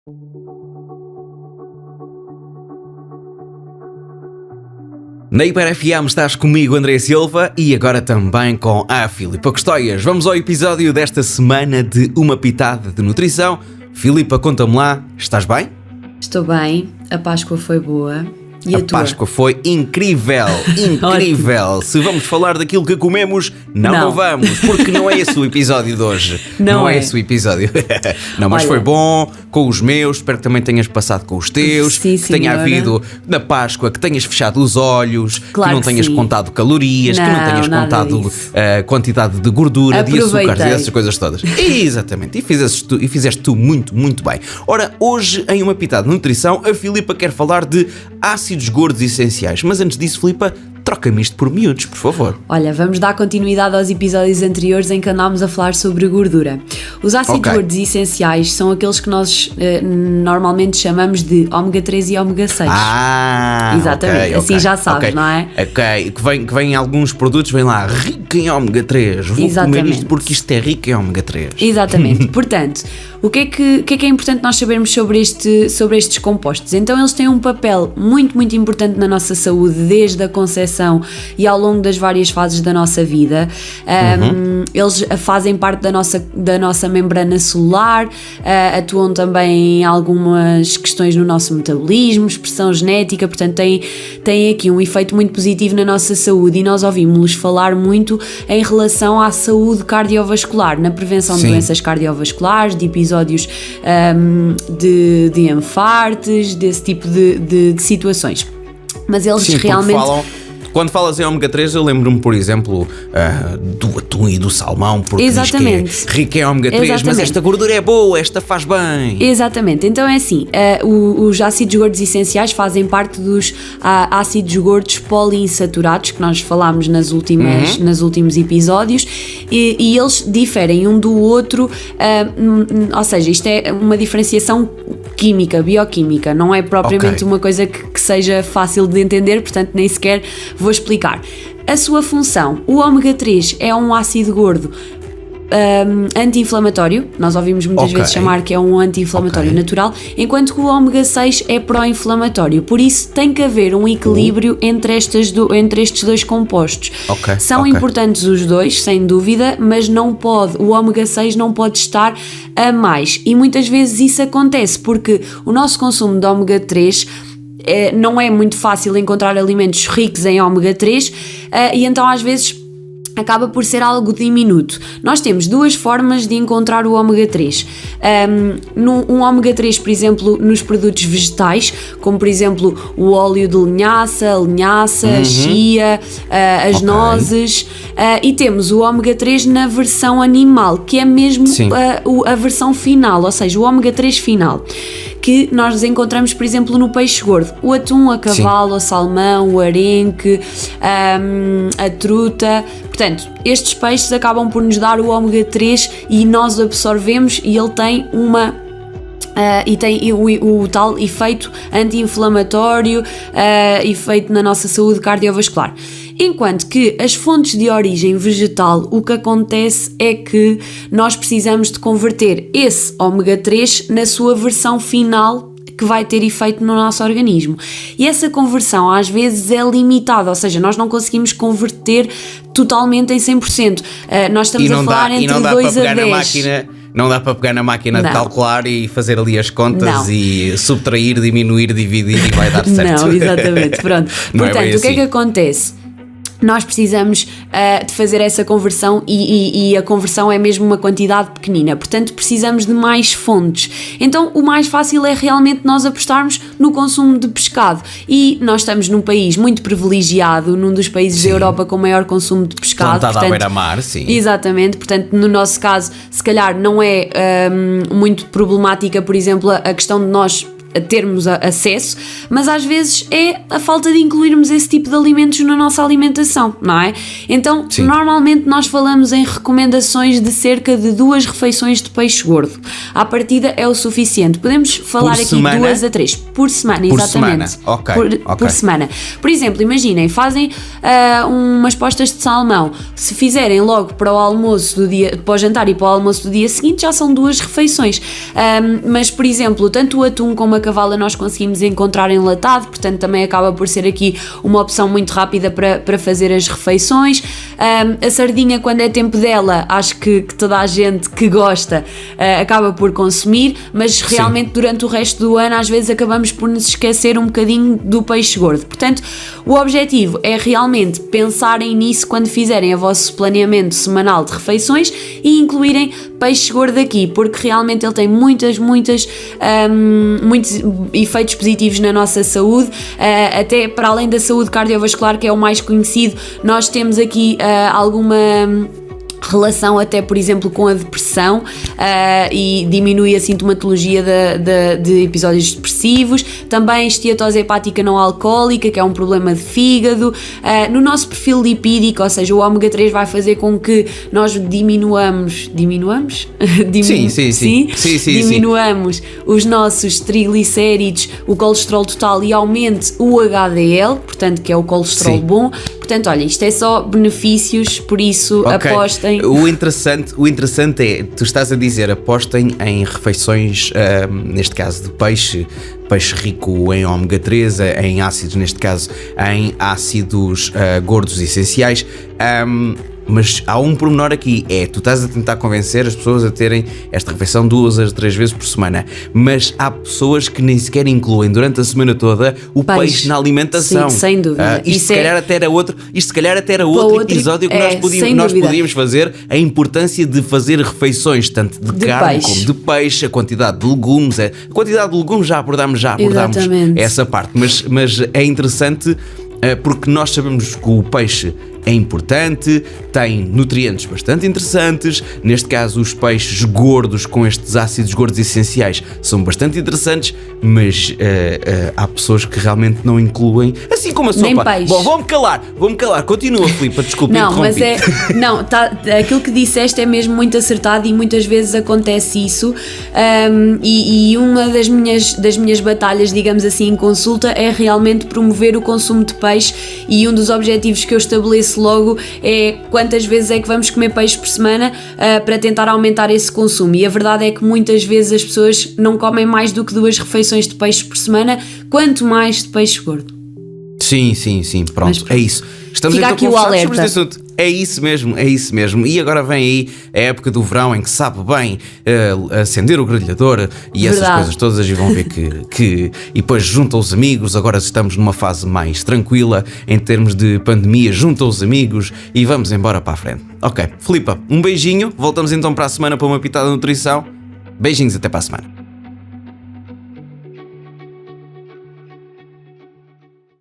Na Hiper FM estás comigo, André Silva, e agora também com a Filipa Custóias. Vamos ao episódio desta semana de Uma Pitada de Nutrição. Filipa, conta-me lá, estás bem? Estou bem, a Páscoa foi boa. E a tua? Páscoa foi incrível, incrível. Se vamos falar daquilo que comemos, não vamos, porque não é esse o episódio de hoje. Não é esse o episódio. Não, mas olha, foi bom com os meus, espero que também tenhas passado com os teus, sim, que tenha havido na Páscoa, que tenhas fechado os olhos, claro, que não tenhas contado calorias, que não tenhas contado a quantidade de gordura, de açúcares e essas coisas todas. Exatamente, e fizeste tu muito, muito bem. Ora, hoje em Uma Pitada de Nutrição, a Filipa quer falar de ácidos gordos essenciais. Mas antes disso, Filipa, troca-me isto por miúdos, por favor. Olha, vamos dar continuidade aos episódios anteriores em que andámos a falar sobre gordura. Os ácidos gordos essenciais são aqueles que nós normalmente chamamos de ômega 3 e ômega 6. Exatamente, assim já sabes, não é? Ok, que vem em alguns produtos, vem lá, rico em ômega 3. Vou comer isto porque isto é rico em ômega 3. Exatamente, portanto, o que é importante nós sabermos sobre estes compostos? Então eles têm um papel muito, muito importante na nossa saúde, desde a concepção e ao longo das várias fases da nossa vida. Eles fazem parte da nossa membrana celular, atuam também em algumas questões no nosso metabolismo, expressão genética, portanto têm aqui um efeito muito positivo na nossa saúde, e nós ouvimos-los falar muito em relação à saúde cardiovascular, na prevenção de doenças cardiovasculares, de episódios de infartos, desse tipo de situações. Mas eles realmente... Quando falas em ômega 3, eu lembro-me, por exemplo, do atum e do salmão, porque diz que é rico em ômega 3, mas esta gordura é boa, esta faz bem. Exatamente, então é assim, os ácidos gordos essenciais fazem parte dos ácidos gordos poliinsaturados, que nós falámos nos últimos episódios, e eles diferem um do outro, ou seja, isto é uma diferenciação química, bioquímica, não é propriamente uma coisa que seja fácil de entender, portanto nem sequer vou explicar. A sua função: o ômega 3 é um ácido gordo anti-inflamatório, nós ouvimos muitas vezes chamar que é um anti-inflamatório natural, enquanto que o ômega 6 é pró-inflamatório, por isso tem que haver um equilíbrio entre estes dois compostos. São importantes os dois, sem dúvida, mas o ômega 6 não pode estar a mais, e muitas vezes isso acontece porque o nosso consumo de ômega 3 não é muito fácil encontrar alimentos ricos em ômega 3, e então às vezes acaba por ser algo diminuto. Nós temos duas formas de encontrar o ômega 3. Um ômega 3, por exemplo, nos produtos vegetais, como por exemplo o óleo de linhaça, a chia, as nozes, e temos o ômega 3 na versão animal, que é mesmo a versão final, ou seja, o ômega 3 final, que nós encontramos, por exemplo, no peixe gordo, o atum a cavalo, o salmão, o arenque, a truta. Portanto, estes peixes acabam por nos dar o ômega 3 e nós o absorvemos, e ele tem o tal efeito anti-inflamatório, efeito na nossa saúde cardiovascular. Enquanto que as fontes de origem vegetal, o que acontece é que nós precisamos de converter esse ômega 3 na sua versão final, que vai ter efeito no nosso organismo. E essa conversão às vezes é limitada, ou seja, nós não conseguimos converter totalmente em 100%. Nós estamos a falar entre 2 a 10. Não dá para pegar na máquina de calcular e fazer ali as contas e subtrair, diminuir, dividir e vai dar certo. Não, exatamente, pronto. Portanto, o que é que acontece? Nós precisamos de fazer essa conversão, e a conversão é mesmo uma quantidade pequenina, portanto precisamos de mais fontes. Então o mais fácil é realmente nós apostarmos no consumo de pescado, e nós estamos num país muito privilegiado, num dos países da Europa com maior consumo de pescado. Plantado à beira-mar, sim. Exatamente, portanto no nosso caso se calhar não é muito problemática, por exemplo, a questão de nós a termos acesso, mas às vezes é a falta de incluirmos esse tipo de alimentos na nossa alimentação, não é? Então, sim, normalmente nós falamos em recomendações de cerca de 2 refeições de peixe gordo. À partida é o suficiente. Podemos falar aqui 2 a 3 por semana, exatamente. Por semana. Por exemplo, imaginem, fazem umas postas de salmão. Se fizerem logo para o almoço do dia, para o jantar e para o almoço do dia seguinte, já são 2 refeições. Mas, por exemplo, tanto o atum como a cavala nós conseguimos encontrar enlatado, portanto também acaba por ser aqui uma opção muito rápida para fazer as refeições. A sardinha, quando é tempo dela, acho que toda a gente que gosta acaba por consumir, mas realmente sim, durante o resto do ano às vezes acabamos por nos esquecer um bocadinho do peixe gordo. Portanto, o objetivo é realmente pensarem nisso quando fizerem o vosso planeamento semanal de refeições e incluírem peixe gordo aqui, porque realmente ele tem muitos efeitos positivos na nossa saúde, até para além da saúde cardiovascular, que é o mais conhecido. Nós temos aqui alguma relação até, por exemplo, com a depressão, e diminui a sintomatologia de episódios depressivos. Também esteatose hepática não alcoólica, que é um problema de fígado. No nosso perfil lipídico, ou seja, o ômega 3 vai fazer com que nós diminuamos os nossos triglicéridos, o colesterol total, e aumente o HDL, portanto, que é o colesterol sim, bom. Portanto, olha, isto é só benefícios, por isso apostem. O interessante é, tu estás a dizer, apostem em refeições, neste caso de peixe rico em ômega 3, em ácidos, neste caso em ácidos gordos essenciais. Mas há um pormenor aqui, tu estás a tentar convencer as pessoas a terem esta refeição 2 a 3 vezes por semana, mas há pessoas que nem sequer incluem durante a semana toda o peixe na alimentação. Sim, sem dúvida. Isto se calhar até era outro episódio que nós podíamos fazer, a importância de fazer refeições tanto de carne como de peixe, a quantidade de legumes. A quantidade de legumes já abordámos essa parte, mas é interessante porque nós sabemos que o peixe é importante, tem nutrientes bastante interessantes. Neste caso, os peixes gordos com estes ácidos gordos essenciais são bastante interessantes, mas há pessoas que realmente não incluem, assim como a sopa. Nem peixe. Bom, vou-me calar. Continua, Filipa, desculpa, interrompi. Aquilo que disseste é mesmo muito acertado e muitas vezes acontece isso, e uma das minhas batalhas, digamos assim, em consulta é realmente promover o consumo de peixe, e um dos objetivos que eu estabeleço logo é quantas vezes é que vamos comer peixe por semana, para tentar aumentar esse consumo. E a verdade é que muitas vezes as pessoas não comem mais do que 2 refeições de peixe por semana, quanto mais de peixe gordo. Sim, pronto, é isso. Estamos Fica então aqui o alerta. Sobre este assunto. É isso mesmo. E agora vem aí a época do verão em que sabe bem acender o grelhador e essas coisas todas, e vão ver que e depois juntam os amigos. Agora estamos numa fase mais tranquila em termos de pandemia, juntam os amigos e vamos embora para a frente. Ok, Filipa, um beijinho, voltamos então para a semana para uma pitada de nutrição. Beijinhos, até para a semana.